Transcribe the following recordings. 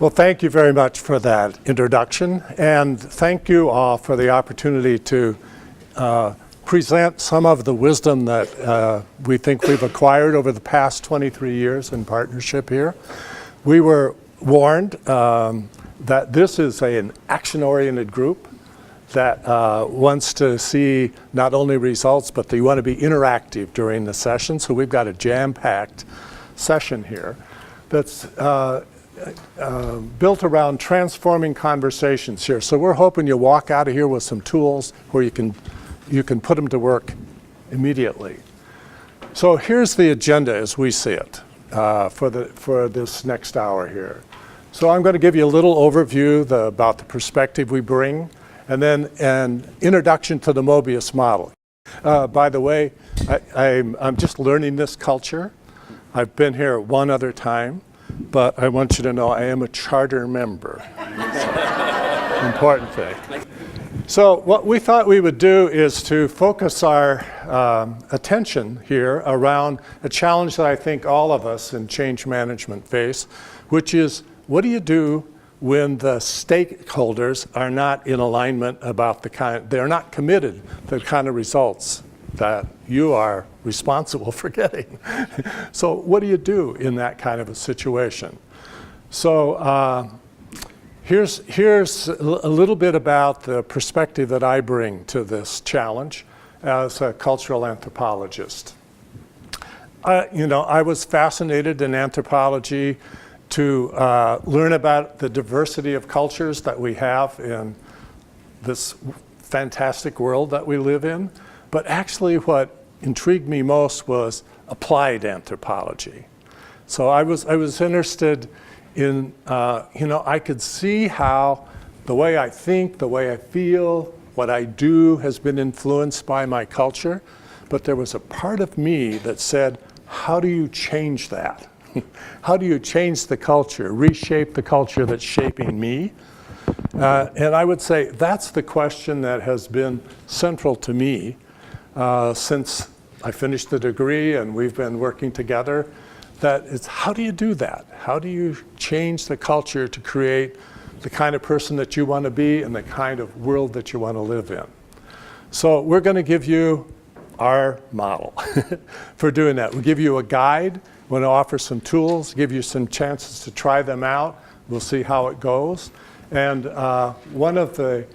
Well, thank you very much for that introduction, and thank you all for the opportunity to present some of the wisdom that we think we've acquired over the past 23 years in partnership here. We were warned that this is an action-oriented group that wants to see not only results, but they want to be interactive during the session. So we've got a jam-packed session here that's built around transforming conversations here. So we're hoping you walk out of here with some tools where you can put them to work immediately. So here's the agenda as we see it for this next hour here. So I'm going to give you a little overview about the perspective we bring, and then an introduction to the Mobius Model. By the way, I'm just learning this culture. I've been here one other time, but I want you to know I am a charter member. Important thing. So what we thought we would do is to focus our attention here around a challenge that I think all of us in change management face, which is, what do you do when the stakeholders are not in alignment about they're not committed to the kind of results that you are responsible for getting? So what do you do in that kind of a situation? So here's a little bit about the perspective that I bring to this challenge as a cultural anthropologist. I was fascinated in anthropology to learn about the diversity of cultures that we have in this fantastic world that we live in. But actually what intrigued me most was applied anthropology. So I was interested in, I could see how the way I think, the way I feel, what I do has been influenced by my culture. But there was a part of me that said, how do you change that? How do you change the culture, reshape the culture that's shaping me? And I would say that's the question that has been central to me since I finished the degree and we've been working together. That it's, how do you do that? How do you change the culture to create the kind of person that you want to be and the kind of world that you want to live in? So we're going to give you our model for doing that. We'll give you a guide. We're going to offer some tools, give you some chances to try them out. We'll see how it goes. And one of the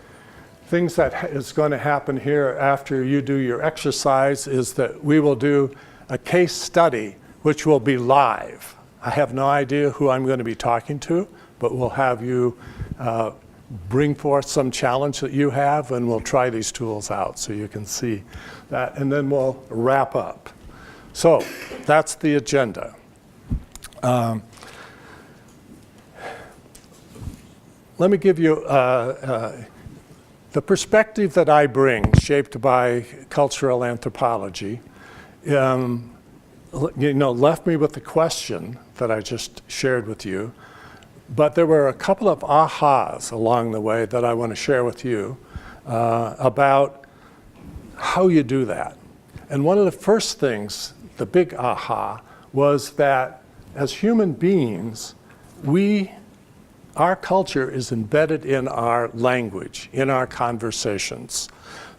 things that is going to happen here after you do your exercise is that we will do a case study, which will be live. I have no idea who I'm going to be talking to, but we'll have you bring forth some challenge that you have, and we'll try these tools out so you can see that. And then we'll wrap up. So that's the agenda. Let me give you the perspective that I bring, shaped by cultural anthropology, left me with the question that I just shared with you. But there were a couple of ahas along the way that I want to share with you about how you do that. And one of the first things, the big aha, was that as human beings, our culture is embedded in our language, in our conversations.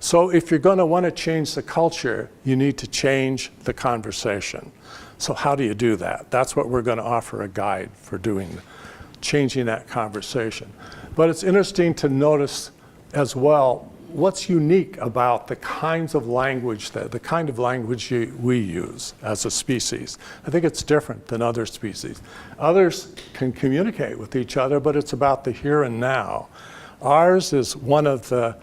So if you're going to want to change the culture, you need to change the conversation. So how do you do that? That's what we're going to offer a guide for doing, changing that conversation. But it's interesting to notice as well what's unique about the kinds of language, the kind of language we use as a species. I think it's different than other species. Others can communicate with each other, but it's about the here and now. Ours is one of the,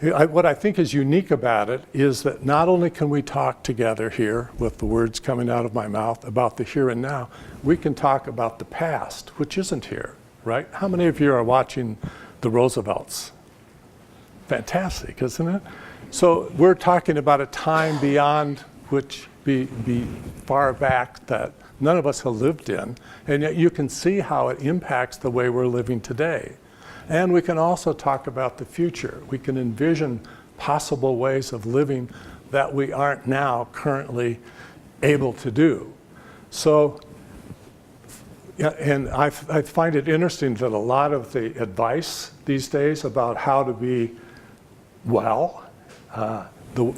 what I think is unique about it is that not only can we talk together here with the words coming out of my mouth about the here and now, we can talk about the past, which isn't here, right? How many of you are watching the Roosevelts? Fantastic, isn't it? So we're talking about a time beyond which be far back that none of us have lived in, and yet you can see how it impacts the way we're living today. And we can also talk about the future. We can envision possible ways of living that we aren't now currently able to do. So Yeah, and I find it interesting that a lot of the advice these days about how to be well,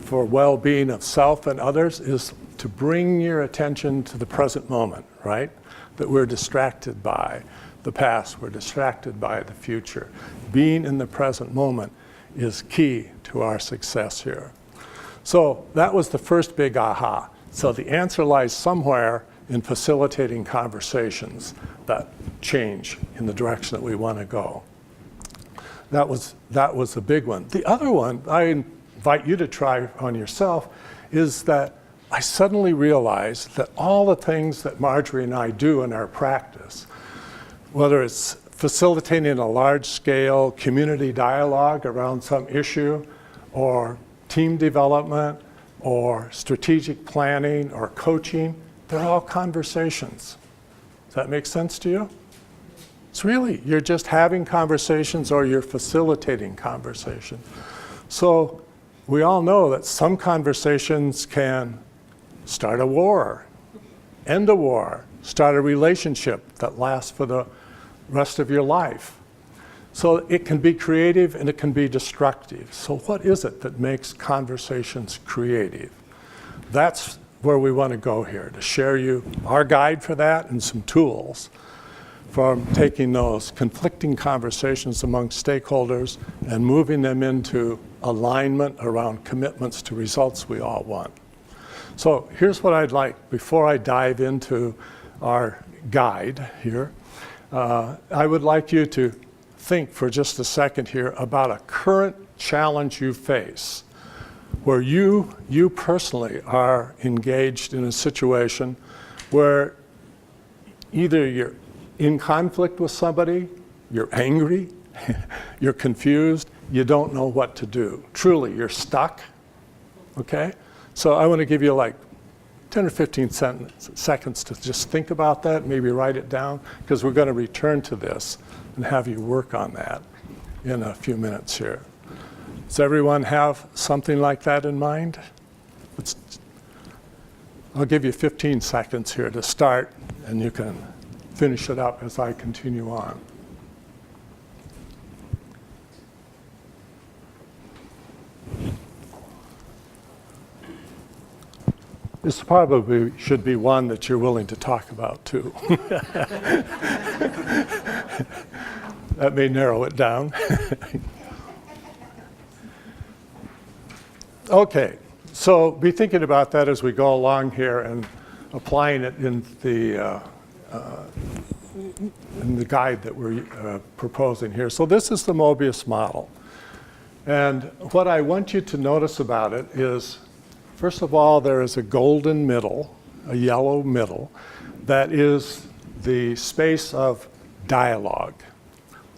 for well-being of self and others, is to bring your attention to the present moment, right? That we're distracted by the past, we're distracted by the future. Being in the present moment is key to our success here. So that was the first big aha. So the answer lies somewhere in facilitating conversations that change in the direction that we want to go. That was the big one. The other one, I invite you to try on yourself, is that I suddenly realized that all the things that Marjorie and I do in our practice, whether it's facilitating a large-scale community dialogue around some issue, or team development, or strategic planning, or coaching, they're all conversations. Does that make sense to you? It's really, you're just having conversations or you're facilitating conversation. So we all know that some conversations can start a war, end a war, start a relationship that lasts for the rest of your life. So it can be creative and it can be destructive. So what is it that makes conversations creative? That's where we want to go here, to share you our guide for that and some tools for taking those conflicting conversations among stakeholders and moving them into alignment around commitments to results we all want. So here's what I'd like, before I dive into our guide here, I would like you to think for just a second here about a current challenge you face where you personally are engaged in a situation where either you're in conflict with somebody, you're angry, you're confused, you don't know what to do. Truly, you're stuck, okay? So I want to give you like 10 or 15 seconds to just think about that, maybe write it down, because we're going to return to this and have you work on that in a few minutes here. Does everyone have something like that in mind? I'll give you 15 seconds here to start, and you can finish it up as I continue on. This probably should be one that you're willing to talk about too. That may narrow it down. Okay, so be thinking about that as we go along here and applying it in the guide that we're proposing here. So this is the Mobius model. And what I want you to notice about it is, first of all, there is a golden middle, a yellow middle, that is the space of dialogue,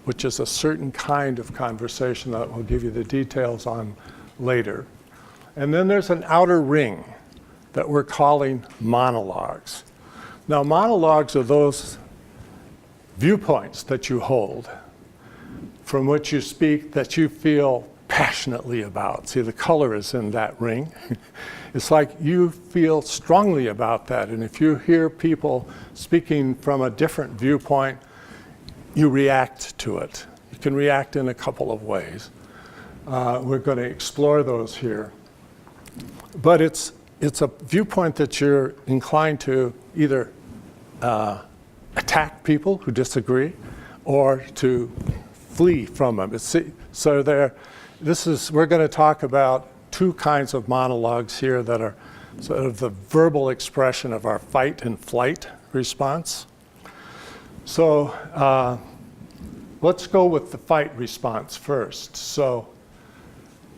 which is a certain kind of conversation that we'll give you the details on later. And then there's an outer ring that we're calling monologues. Now, monologues are those viewpoints that you hold, from which you speak, that you feel passionately about. See, the color is in that ring. It's like you feel strongly about that, and if you hear people speaking from a different viewpoint, you react to it. You can react in a couple of ways. We're going to explore those here. But it's a viewpoint that you're inclined to either attack people who disagree or to flee from them. We're going to talk about two kinds of monologues here that are sort of the verbal expression of our fight and flight response. So let's go with the fight response first. So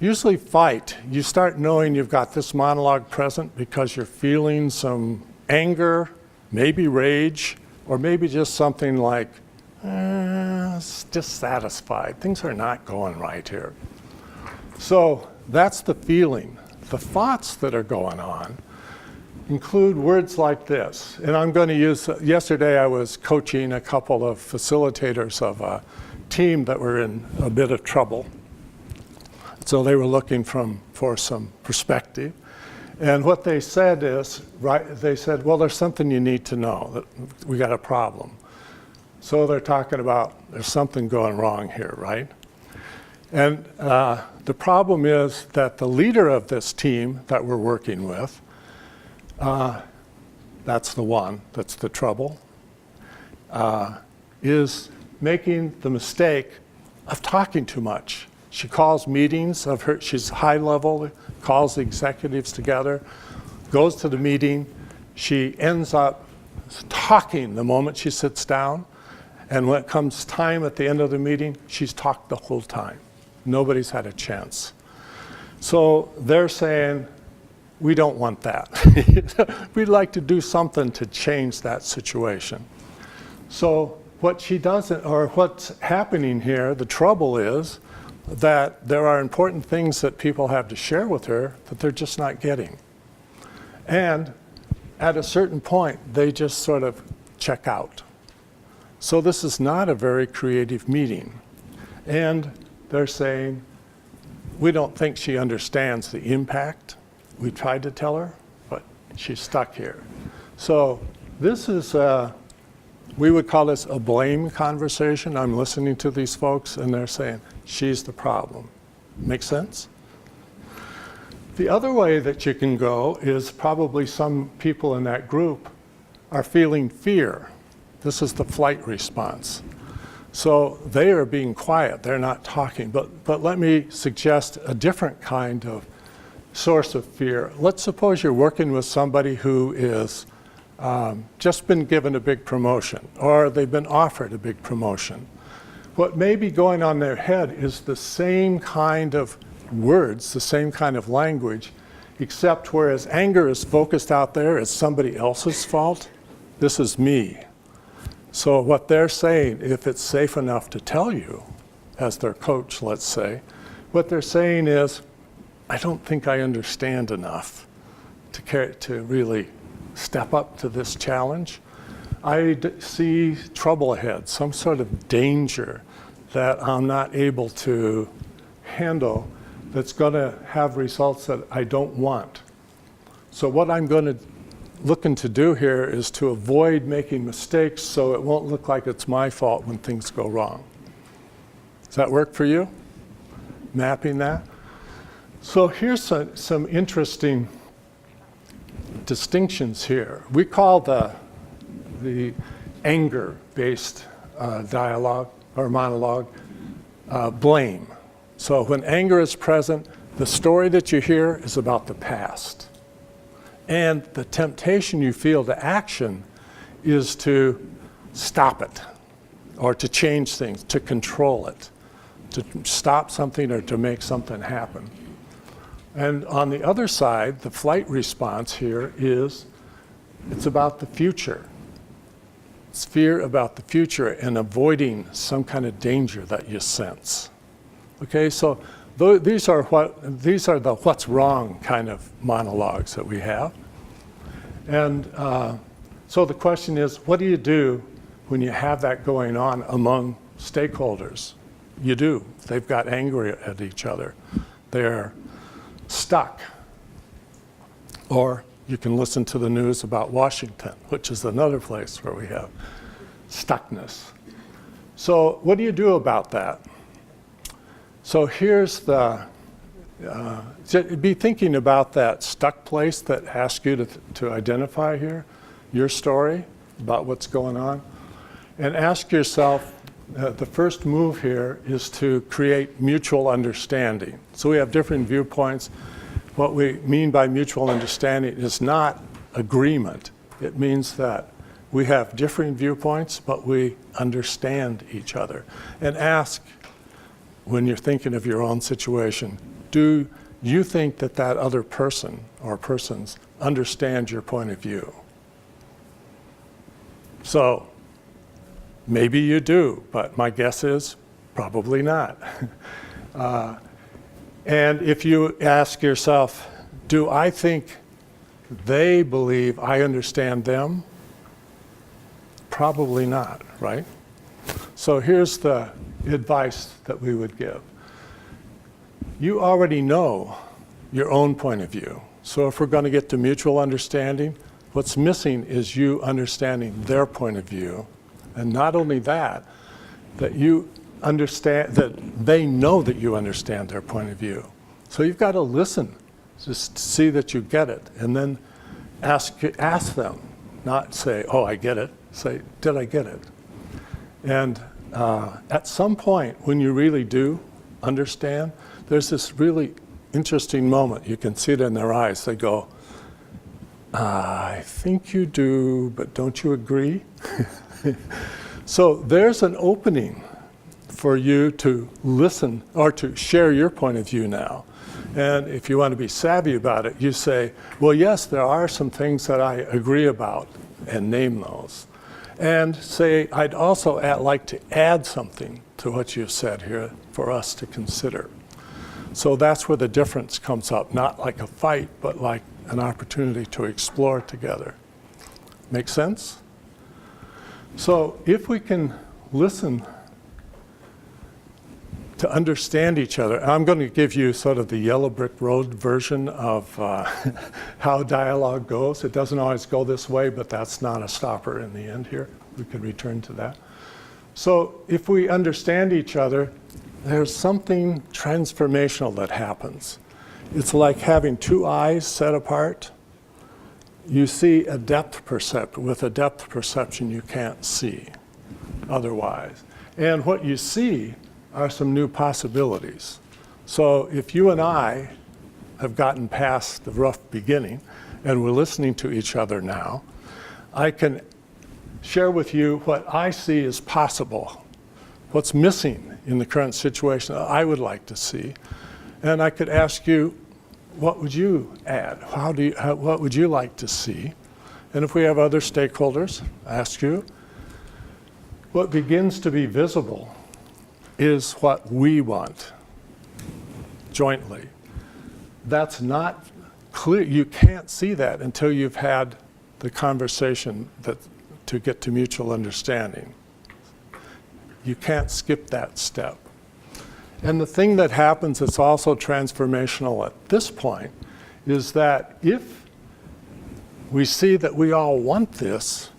usually fight, you start knowing you've got this monologue present because you're feeling some anger, maybe rage, or maybe just something like dissatisfied. Things are not going right here. So that's the feeling. The thoughts that are going on include words like this. And I'm going to use, yesterday I was coaching a couple of facilitators of a team that were in a bit of trouble. So they were looking for some perspective. And what they said is, they said, well, there's something you need to know, that we got a problem. So they're talking about there's something going wrong here, right? And the problem is that the leader of this team that we're working with, that's the one, that's the trouble, is making the mistake of talking too much. She calls meetings of her, she's high level, calls the executives together, goes to the meeting, she ends up talking the moment she sits down, and when it comes time at the end of the meeting, she's talked the whole time. Nobody's had a chance. So they're saying, we don't want that. We'd like to do something to change that situation. So what she doesn't, or what's happening here, the trouble is that there are important things that people have to share with her that they're just not getting. And at a certain point, they just sort of check out. So this is not a very creative meeting. And they're saying, we don't think she understands the impact. We tried to tell her, but she's stuck here. So this is, we would call this a blame conversation. I'm listening to these folks and they're saying, she's the problem. Make sense? The other way that you can go is probably some people in that group are feeling fear. This is the flight response. So they are being quiet, they're not talking. But let me suggest a different kind of source of fear. Let's suppose you're working with somebody who is just been given a big promotion, or they've been offered a big promotion. What may be going on in their head is the same kind of words, the same kind of language, except whereas anger is focused out there as somebody else's fault, this is me. So what they're saying, if it's safe enough to tell you, as their coach, let's say, what they're saying is, I don't think I understand enough to really step up to this challenge. I see trouble ahead, some sort of danger that I'm not able to handle that's going to have results that I don't want. So what I'm looking to do here is to avoid making mistakes so it won't look like it's my fault when things go wrong. Does that work for you? Mapping that? So here's some interesting distinctions here. We call the anger-based dialogue or monologue blame. So when anger is present, the story that you hear is about the past. And the temptation you feel to action is to stop it, or to change things, to control it, to stop something or to make something happen. And on the other side, the flight response here is, it's about the future. It's fear about the future and avoiding some kind of danger that you sense. Okay, so these are the what's wrong kind of monologues that we have. And so the question is, what do you do when you have that going on among stakeholders? You do. They've got angry at each other. They're stuck. Or you can listen to the news about Washington, which is another place where we have stuckness. So what do you do about that? So here's be thinking about that stuck place that asks you to identify here, your story about what's going on, and ask yourself, the first move here is to create mutual understanding. So we have different viewpoints. What we mean by mutual understanding is not agreement. It means that we have different viewpoints, but we understand each other. And ask, when you're thinking of your own situation, do you think that that other person or persons understand your point of view? So maybe you do, but my guess is probably not. And if you ask yourself, do I think they believe I understand them? Probably not, right? So here's the advice that we would give. You already know your own point of view. So if we're going to get to mutual understanding, what's missing is you understanding their point of view And not only that, that you understand, that they know that you understand their point of view. So you've got to listen, just to see that you get it, and then ask them, not say, oh, I get it. Say, did I get it? And at some point, when you really do understand, there's this really interesting moment. You can see it in their eyes. They go, I think you do, but don't you agree? So there's an opening for you to listen or to share your point of view now. And if you want to be savvy about it, you say, well, yes, there are some things that I agree about, and name those. And say, I'd also like to add something to what you've said here for us to consider. So that's where the difference comes up, not like a fight, but like an opportunity to explore together. Make sense? So if we can listen to understand each other, I'm going to give you sort of the yellow brick road version of how dialogue goes. It doesn't always go this way, but that's not a stopper in the end here. We can return to that. So if we understand each other, there's something transformational that happens. It's like having two eyes set apart. You see a depth perception. With a depth perception, you can't see otherwise. And what you see are some new possibilities. So if you and I have gotten past the rough beginning and we're listening to each other now, I can share with you what I see is possible, what's missing in the current situation that I would like to see. And I could ask you, what would you add? What would you like to see? And if we have other stakeholders, ask you, what begins to be visible is what we want jointly. That's not clear. You can't see that until you've had the conversation to get to mutual understanding. You can't skip that step. And the thing that happens that's also transformational at this point is that if we see that we all want this,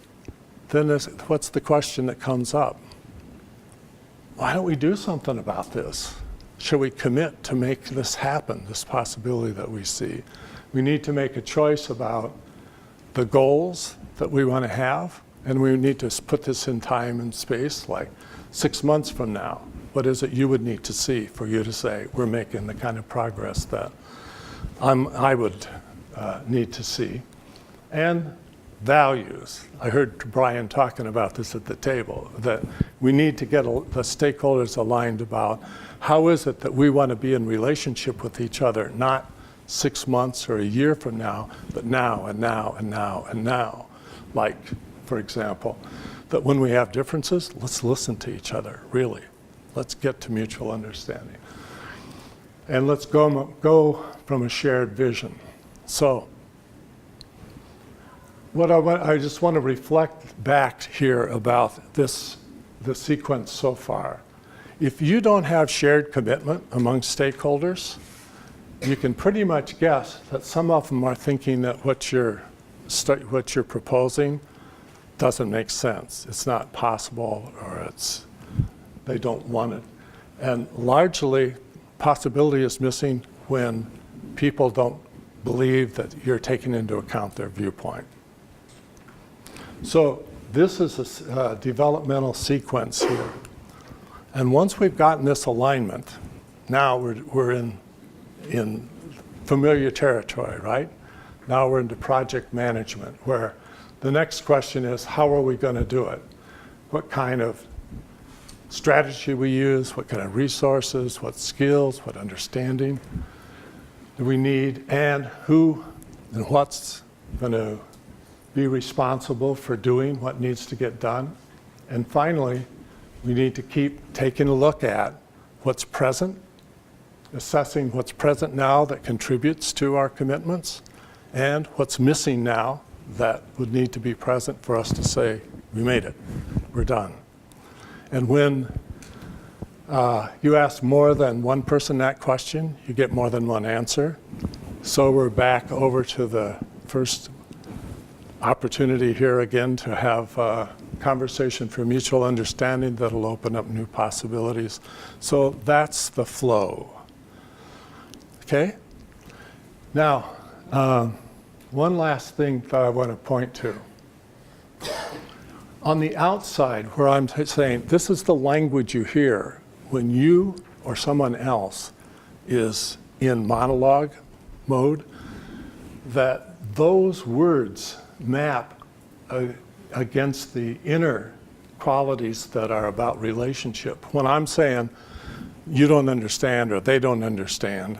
then what's the question that comes up? Why don't we do something about this? Should we commit to make this happen, this possibility that we see? We need to make a choice about the goals that we want to have, and we need to put this in time and space, like 6 months from now. What is it you would need to see for you to say, we're making the kind of progress that I would need to see? And values. I heard Brian talking about this at the table, that we need to get the stakeholders aligned about how is it that we want to be in relationship with each other, not 6 months or a year from now, but now and now and now and now. Like, for example, that when we have differences, let's listen to each other, really. Let's get to mutual understanding. And let's go from a shared vision. So, I just want to reflect back here about the sequence so far. If you don't have shared commitment among stakeholders, you can pretty much guess that some of them are thinking that what you're proposing doesn't make sense. It's not possible, or they don't want it. And largely, possibility is missing when people don't believe that you're taking into account their viewpoint. So this is a developmental sequence here. And once we've gotten this alignment, now we're in familiar territory, right? Now we're into project management, where the next question is, how are we going to do it? What kind of strategy we use, what kind of resources, what skills, what understanding do we need, and who and what's going to be responsible for doing what needs to get done. And finally, we need to keep taking a look at what's present, assessing what's present now that contributes to our commitments, and what's missing now that would need to be present for us to say, we made it, we're done. And when you ask more than one person that question, you get more than one answer. So we're back over to the first opportunity here again to have conversation for mutual understanding that'll open up new possibilities. So that's the flow. Okay? Now, one last thing that I want to point to. On the outside, where I'm saying this is the language you hear when you or someone else is in monologue mode, that those words map against the inner qualities that are about relationship. When I'm saying you don't understand or they don't understand,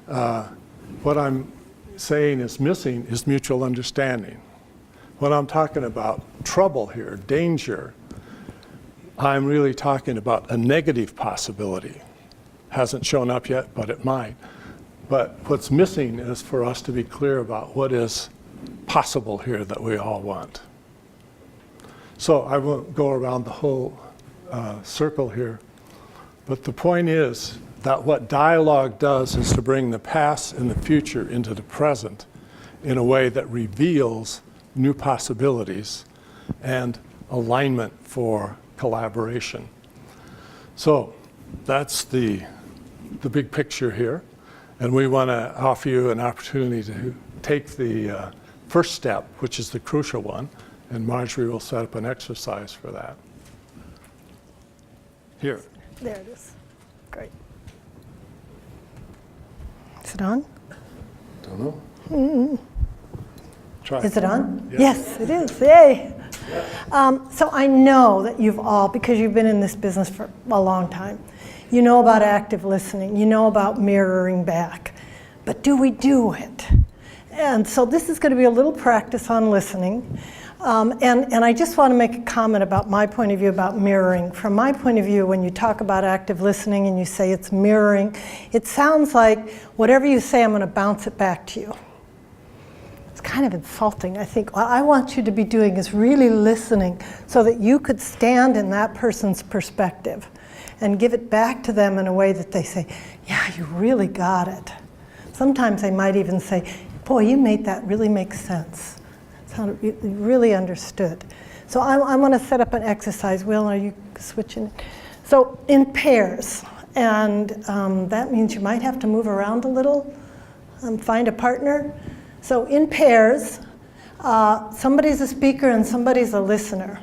what I'm saying is missing is mutual understanding. When I'm talking about trouble here, danger, I'm really talking about a negative possibility. Hasn't shown up yet, but it might. But what's missing is for us to be clear about what is possible here that we all want. So I won't go around the whole circle here, but the point is that what dialogue does is to bring the past and the future into the present in a way that reveals new possibilities and alignment for collaboration. So that's the big picture here. And we want to offer you an opportunity to take the first step, which is the crucial one, and Marjorie will set up an exercise for that. Here. There it is. Great. Is it on? Don't know. Mm-hmm. Try. Is it on? Yeah. Yes, it is. Yay. So I know that you've all, because you've been in this business for a long time, you know about active listening, you know about mirroring back, but do we do it? And so this is going to be a little practice on listening. And I just want to make a comment about my point of view about mirroring. From my point of view, when you talk about active listening and you say it's mirroring, it sounds like whatever you say, I'm going to bounce it back to you. It's kind of insulting. I think what I want you to be doing is really listening so that you could stand in that person's perspective and give it back to them in a way that they say, yeah, you really got it. Sometimes they might even say, boy, you made that really make sense. You really understood. So I want to set up an exercise. Will, are you switching it? So in pairs, and that means you might have to move around a little, find a partner. So in pairs, somebody's a speaker and somebody's a listener.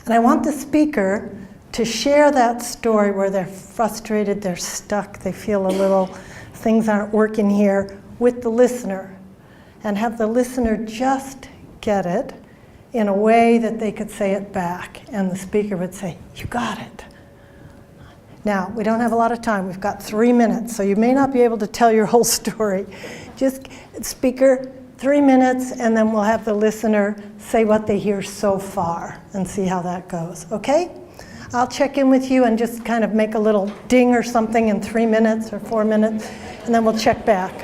And I want the speaker to share that story where they're frustrated, they're stuck, they feel a little, things aren't working here, with the listener. And have the listener just get it in a way that they could say it back. And the speaker would say, you got it. Now, we don't have a lot of time. We've got 3 minutes, so you may not be able to tell your whole story. Just, speaker, 3 minutes, and then we'll have the listener say what they hear so far and see how that goes, okay? I'll check in with you and just kind of make a little ding or something in 3 minutes or 4 minutes, and then we'll check back.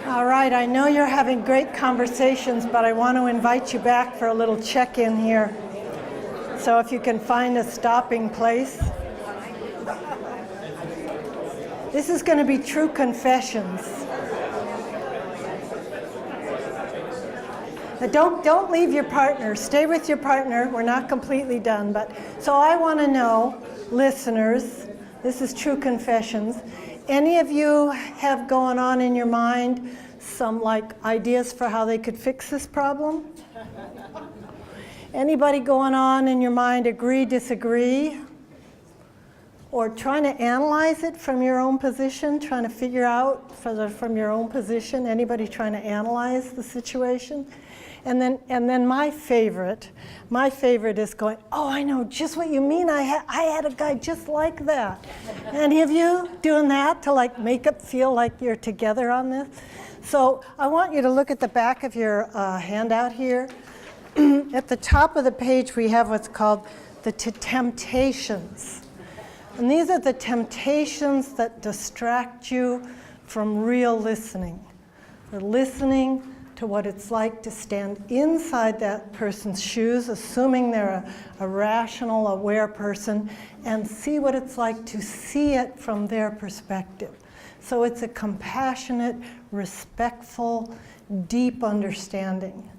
All right, I know you're having great conversations, but I want to invite you back for a little check-in here. So if you can find a stopping place. This is going to be true confessions. Now don't leave your partner. Stay with your partner. We're not completely done, but so I want to know, listeners, this is true confessions. Any of you have going on in your mind some ideas for how they could fix this problem? Anybody going on in your mind agree, disagree? Or trying to analyze it from your own position, trying to figure out from your own position, anybody trying to analyze the situation? And then my favorite is going, oh, I know just what you mean. I had a guy just like that. Any of you doing that to make it feel like you're together on this? So I want you to look at the back of your handout here. At the top of the page, we have what's called the temptations. And these are the temptations that distract you from real listening. For listening to what it's like to stand inside that person's shoes, assuming they're a rational, aware person, and see what it's like to see it from their perspective. So it's a compassionate, respectful, deep understanding.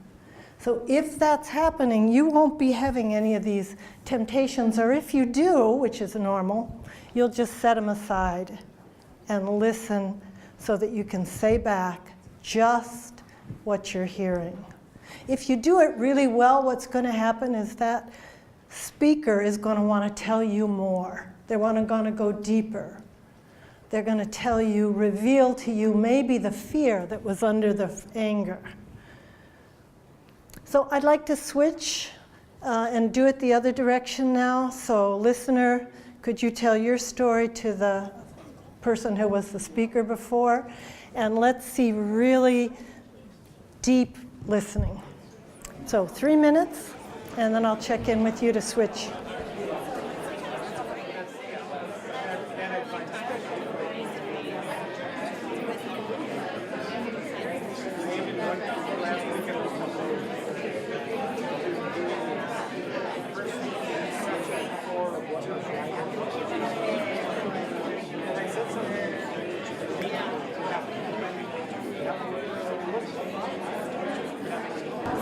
So if that's happening, you won't be having any of these temptations, or if you do, which is normal, you'll just set them aside and listen so that you can say back just what you're hearing. If you do it really well, what's going to happen is that speaker is going to want to tell you more. They're going to go deeper. They're going to tell you, reveal to you maybe the fear that was under the anger. So I'd like to switch and do it the other direction now. So listener, could you tell your story to the person who was the speaker before? And let's see really deep listening. So 3 minutes, and then I'll check in with you to switch.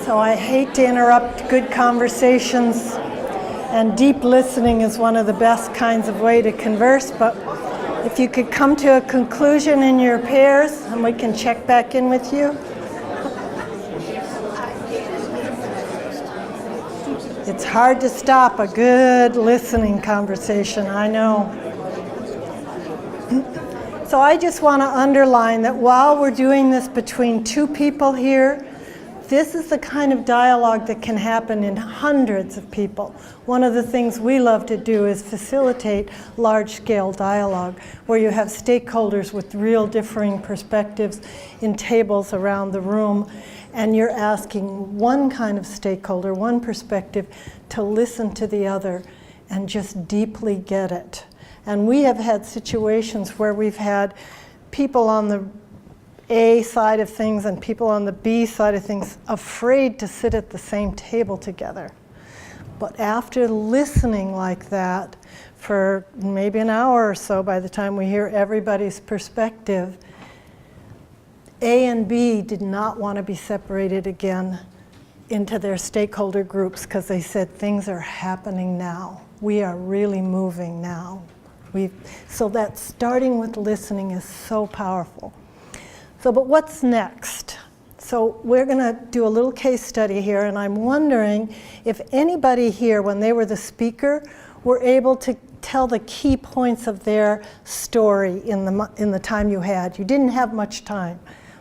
So I hate to interrupt good conversations, and deep listening is one of the best kinds of way to converse, but if you could come to a conclusion in your pairs, and we can check back in with you. It's hard to stop a good listening conversation, I know. So I just want to underline that while we're doing this between two people here, this is the kind of dialogue that can happen in hundreds of people. One of the things we love to do is facilitate large-scale dialogue, where you have stakeholders with real differing perspectives in tables around the room, and you're asking one kind of stakeholder, one perspective, to listen to the other and just deeply get it. And we have had situations where we've had people on the A side of things and people on the B side of things afraid to sit at the same table together. But after listening like that for maybe an hour or so, by the time we hear everybody's perspective, A and B did not want to be separated again into their stakeholder groups, because they said things are happening now. We are really moving now. So that starting with listening is so powerful. So, but what's next? So we're going to do a little case study here, and I'm wondering if anybody here, when they were the speaker, were able to tell the key points of their story in the time you had. You didn't have much time.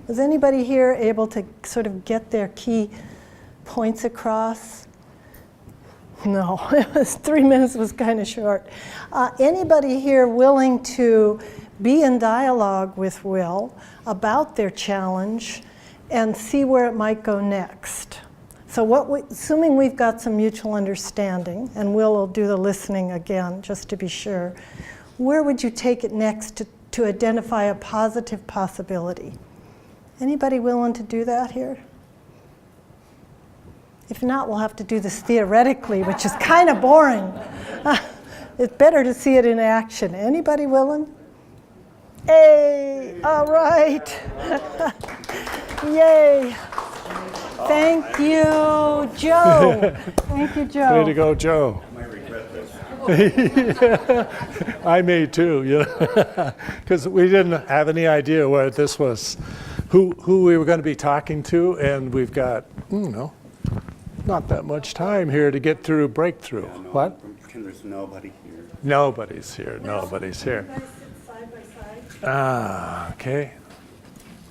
Was anybody here able to sort of get their key points across? No, it was 3 minutes was kind of short. Anybody here willing to be in dialogue with Will about their challenge and see where it might go next? So assuming we've got some mutual understanding, and Will do the listening again, just to be sure, where would you take it next to identify a positive possibility? Anybody willing to do that here? If not, we'll have to do this theoretically, which is kind of boring. It's better to see it in action. Anybody willing? Hey, all right. Yay. Thank you, Joe. Thank you, Joe. Way to go, Joe. I might regret this. I may too, you know, because we didn't have any idea what this was, who we were going to be talking to, and we've got, not that much time here to get through breakthrough. Yeah, no, What? There's nobody here. Nobody's here. Nobody's here. You guys sit side by side. Ah, okay.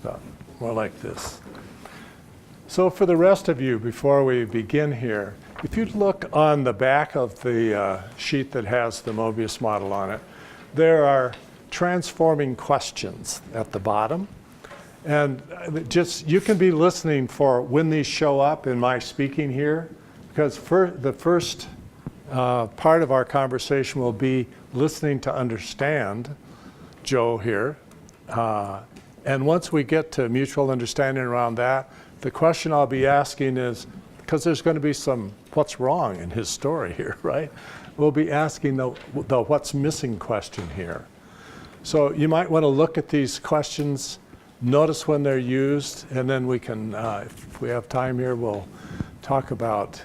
So, more like this. So for the rest of you, before we begin here, if you look on the back of the sheet that has the Mobius model on it, there are transforming questions at the bottom. And just, you can be listening for when these show up in my speaking here, because the first part of our conversation will be listening to understand Joe here. And once we get to mutual understanding around that, the question I'll be asking is, because there's going to be some what's wrong in his story here, right? We'll be asking the what's missing question here. So you might want to look at these questions, notice when they're used, and then we can, if we have time here, we'll talk about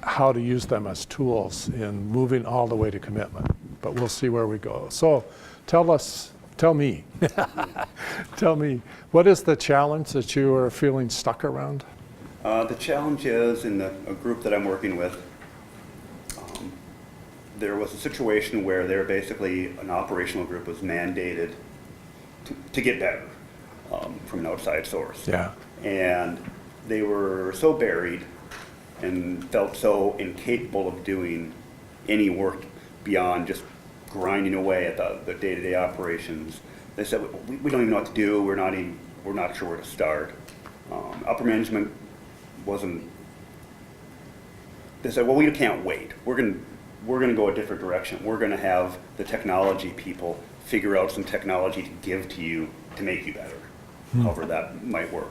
how to use them as tools in moving all the way to commitment. But we'll see where we go. So tell me, tell me, what is the challenge that you are feeling stuck around? The challenge is in a group that I'm working with, there was a situation where they're basically, an operational group was mandated to get better from an outside source. Yeah. And they were so buried and felt so incapable of doing any work beyond just grinding away at the day-to-day operations. They said, we don't even know what to do. We're not sure where to start. Upper management wasn't. They said, well, we can't wait. We're going to go a different direction. We're going to have the technology people figure out some technology to give to you to make you better, however that might work.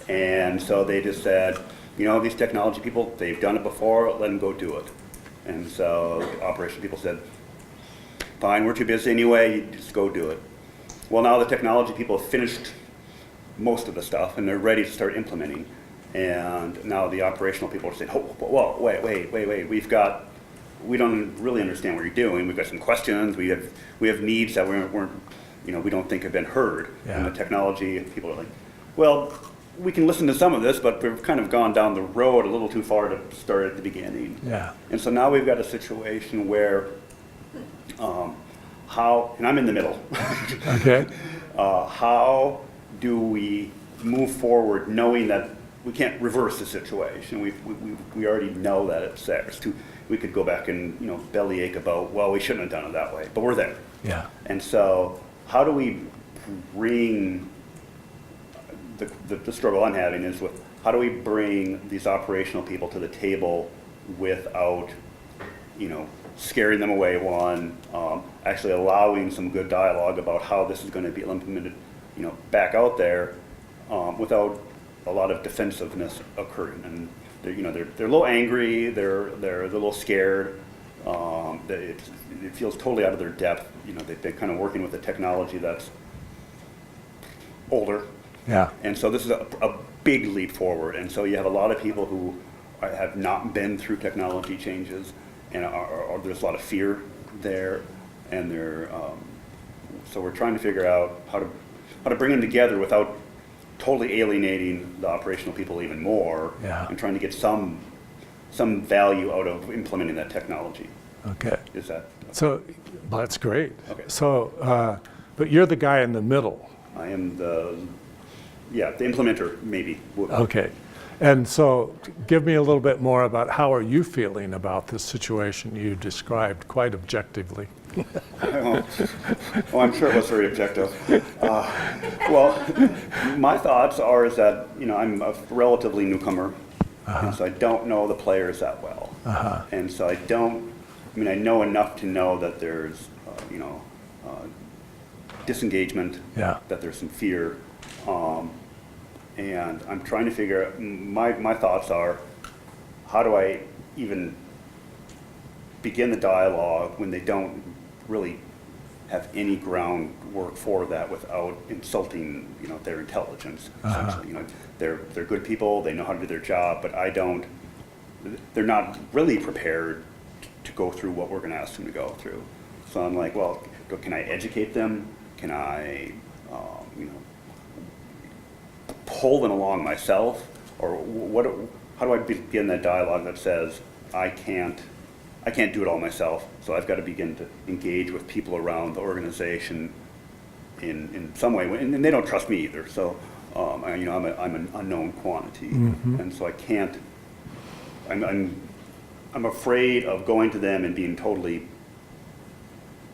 And so they just said, you know, these technology people, they've done it before, let them go do it. And so the operation people said, fine, we're too busy anyway, you just go do it. Well, now the technology people have finished most of the stuff and they're ready to start implementing. And now the operational people are saying, oh, whoa, wait, we don't really understand what you're doing. We've got some questions, we have needs that weren't, you know, we don't think have been heard. Yeah. And the technology people are like, well, we can listen to some of this, but we've kind of gone down the road a little too far to start at the beginning. Yeah. And so now we've got a situation where and I'm in the middle. Okay. How do we move forward knowing that we can't reverse the situation? We already know that it's there. We could go back and, you know, bellyache about, well, we shouldn't have done it that way, but we're there. Yeah. And so how do we bring the struggle I'm having is with how do we bring these operational people to the table without, you know, scaring them away, actually allowing some good dialogue about how this is going to be implemented, you know, back out there without a lot of defensiveness occurring. And they're, you know, they're a little angry, they're a little scared. It feels totally out of their depth. You know, they've been kind of working with a technology that's older. Yeah. And so this is a big leap forward. And so you have a lot of people who have not been through technology changes, and there's a lot of fear there. And so we're trying to figure out how to bring them together without totally alienating the operational people even more. Yeah. And trying to get some value out of implementing that technology. Okay. Is that? So, well, that's great. Okay. So, but you're the guy in the middle. I am the implementer, maybe. Okay. And so give me a little bit more about how are you feeling about this situation you described quite objectively. Oh, I'm sure it was very objective. Well, my thoughts are is that, you know, I'm a relatively newcomer, and so I don't know the players that well. And so I know enough to know that there's, disengagement, that there's some fear, and I'm trying to figure out, my thoughts are, how do I even begin the dialogue when they don't really have any groundwork for that without insulting, you know, their intelligence. Essentially, you know, they're good people, they know how to do their job, but they're not really prepared to go through what we're going to ask them to go through. So I'm like, well, can I educate them? Can I, pull them along myself, or how do I begin that dialogue that says I can't do it all myself, so I've got to begin to engage with people around the organization in some way, and they don't trust me either. So I'm an unknown quantity, and so I can't. I'm afraid of going to them and being totally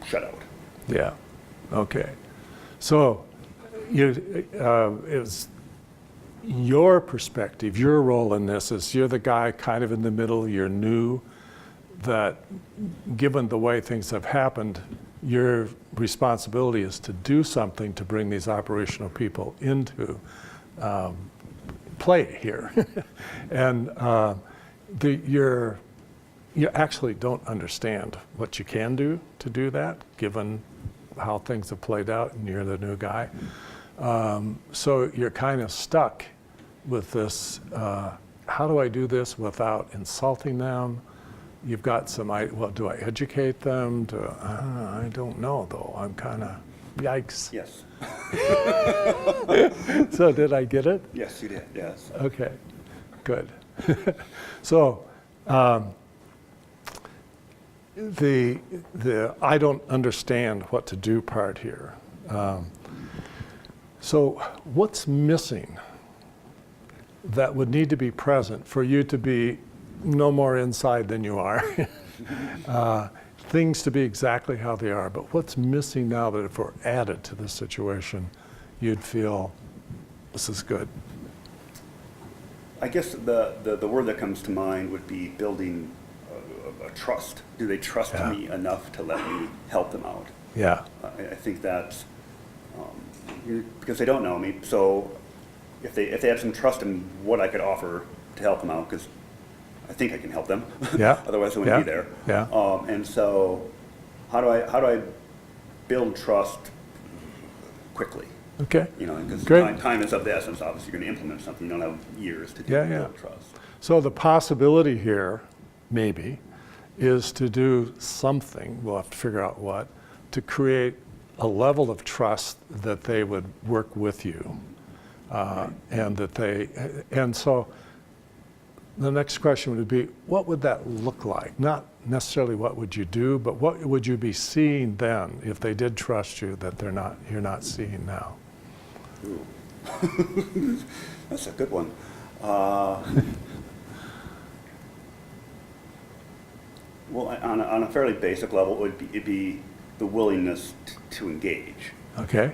shut out. Yeah. Okay. So Is your perspective, your role in this is you're the guy kind of in the middle, you're new, that given the way things have happened, your responsibility is to do something to bring these operational people into play here. And you actually don't understand what you can do to do that, given how things have played out and you're the new guy. So you're kind of stuck with this, how do I do this without insulting them? You've got some, well, do I educate them? I don't know, though. I'm kind of, yikes. Yes. So did I get it? Yes, you did, yes. Okay, good. So the I don't understand what to do part here. So what's missing that would need to be present for you to be no more inside than you are? Things to be exactly how they are, but what's missing now that if we're added to this situation, you'd feel this is good? I guess the word that comes to mind would be building a trust. Do they trust me enough to let me help them out? Yeah. I think that's because they don't know me. So if they had some trust in what I could offer to help them out, because I think I can help them. Yeah. Otherwise, I wouldn't be there. Yeah. And so, how do I build trust quickly? Okay. You know, because Great. time is of the essence. Obviously, you're going to implement something. You don't have years to build trust. So the possibility here, maybe, is to do something, we'll have to figure out what, to create a level of trust that they would work with you. And so the next question would be, what would that look like? Not necessarily what would you do, but what would you be seeing then if they did trust you that you're not seeing now? Ooh. That's a good one. Well, on a fairly basic level, it'd be the willingness to engage. Okay.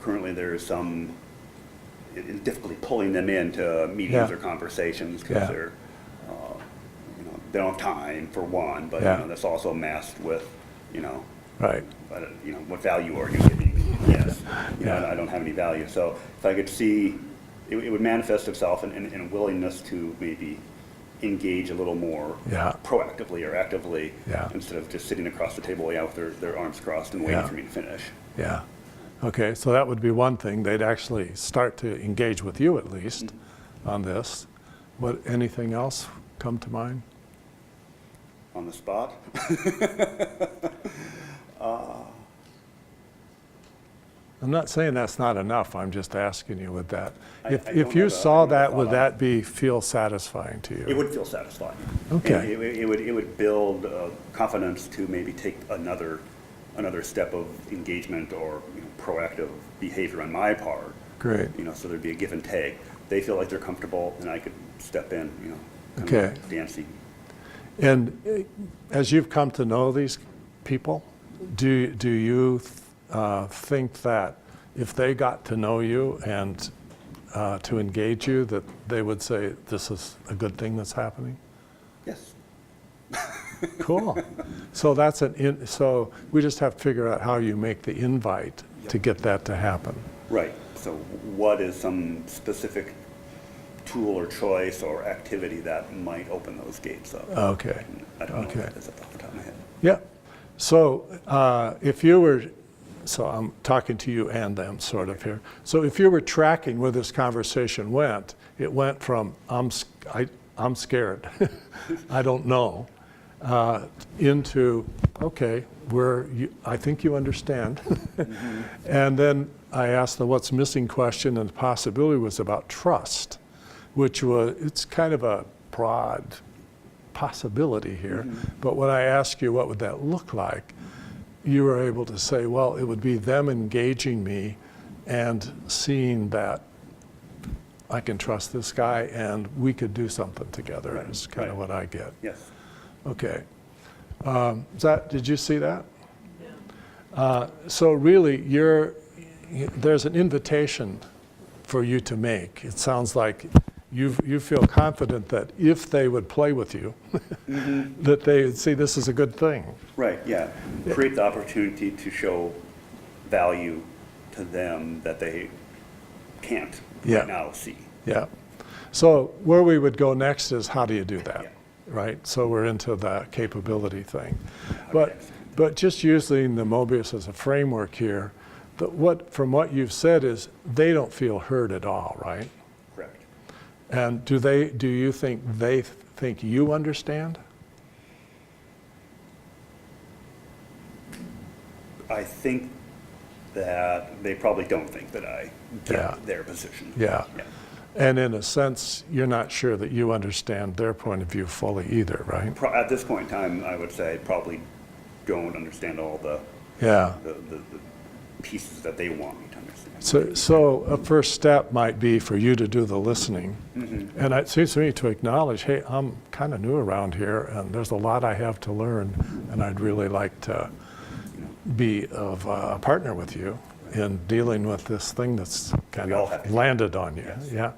Currently, there is some difficulty pulling them into meetings or conversations because they're, they don't have time for one, but that's also masked with, Right. But, what value are you giving me? Yes. I don't have any value. So if I could see, it would manifest itself in a willingness to maybe engage a little more proactively or actively instead of just sitting across the table with their arms crossed and waiting for me to finish. Yeah. Okay, so that would be one thing. They'd actually start to engage with you at least on this. Anything else come to mind? On the spot? I'm not saying that's not enough. I'm just asking you with that. If you saw that, would that feel satisfying to you? It would feel satisfying. Okay. And it would build confidence to maybe take another step of engagement or proactive behavior on my part. Great. So there'd be a give and take. They feel like they're comfortable, and I could step in. Kind Okay. of dancing. And as you've come to know these people, do you think that if they got to know you and to engage you, that they would say this is a good thing that's happening? Yes. Cool. So so we just have to figure out how you make the invite to get that to happen. Right. So what is some specific tool or choice or activity that might open those gates up? Okay. I don't know what that is off the top of my head. Yeah. So if you were, so I'm talking to you and them sort of here. So if you were tracking where this conversation went, it went from I'm scared, I don't know, into okay, I think you understand. And then I asked the what's missing question, and the possibility was about trust, which it's kind of a broad possibility here. But when I asked you what would that look like, you were able to say, well, it would be them engaging me and seeing that I can trust this guy and we could do something together. Right. Is kind of what I get. Yes. Okay. Did you see that? Yeah. So really, there's an invitation for you to make. It sounds like you feel confident that if they would play with you, that they would see this is a good thing. Right, yeah. Create the opportunity to show value to them that they can't Yeah. right now see. Yeah. So where we would go next is how do you do that, Yeah. right? So we're into the capability thing. Okay. But just using the Mobius as a framework here, from what you've said is they don't feel heard at all, right? Correct. And do you think they think you understand? I think that they probably don't think that I get Yeah. their position. Yeah. Yeah. And in a sense, you're not sure that you understand their point of view fully either, right? At this point in time, I would say probably don't understand all the Yeah. pieces that they want me to understand. So a first step might be for you to do the listening. Mm-hmm. And it seems to me to acknowledge, hey, I'm kind of new around here and there's a lot I have to learn and I'd really like to be a partner with you in dealing with this thing that's kind We all of have to. landed on you. Yes.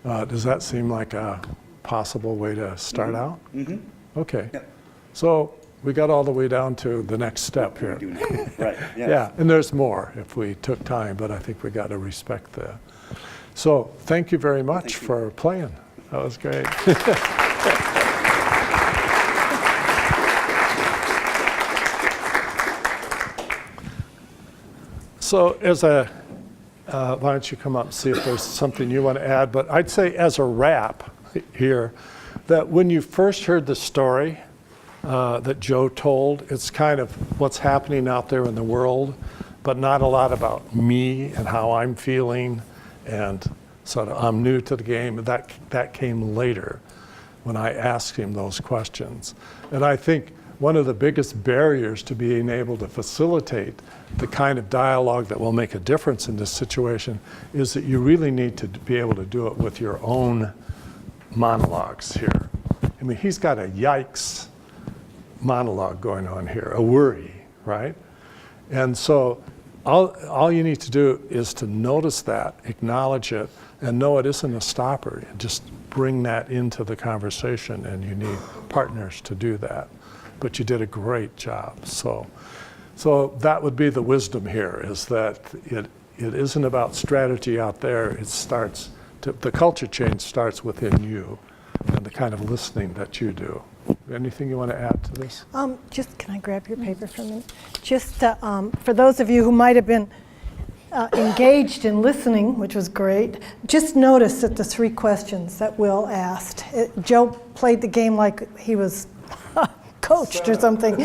Yeah. Does that seem like a possible way to start out? Mm-hmm. Okay. Yeah. So we got all the way down to the next step here. Do now. Right, yes. Yeah, and there's more if we took time, but I think we got to respect that. So thank you very much Thank you. for playing. That was great. So why don't you come up and see if there's something you want to add, but I'd say as a wrap here, that when you first heard the story, that Joe told. It's kind of what's happening out there in the world, but not a lot about me and how I'm feeling. And sort of, I'm new to the game. That came later when I asked him those questions. And I think one of the biggest barriers to being able to facilitate the kind of dialogue that will make a difference in this situation is that you really need to be able to do it with your own monologues here. I mean, he's got a yikes monologue going on here, a worry, right? And so all you need to do is to notice that, acknowledge it, and know it isn't a stopper. Just bring that into the conversation, and you need partners to do that. But you did a great job. So that would be the wisdom here, is that it isn't about strategy out there. The culture change starts within you and the kind of listening that you do. Anything you want to add to this? Just, can I grab your paper for a minute? Just for those of you who might have been engaged in listening, which was great, just notice that the 3 questions that Will asked. Joe played the game like he was coached or something.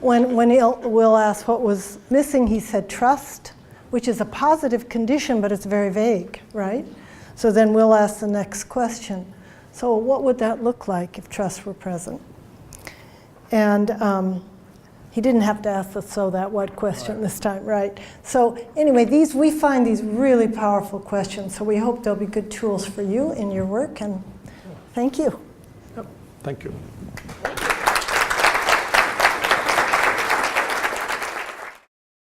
When Will asked what was missing, he said trust, which is a positive condition, but it's very vague, right? So then Will asked the next question. So what would that look like if trust were present? And he didn't have to ask the so that what question this time, right? So anyway, we find these really powerful questions, so we hope they'll be good tools for you in your work, and thank you. Thank you.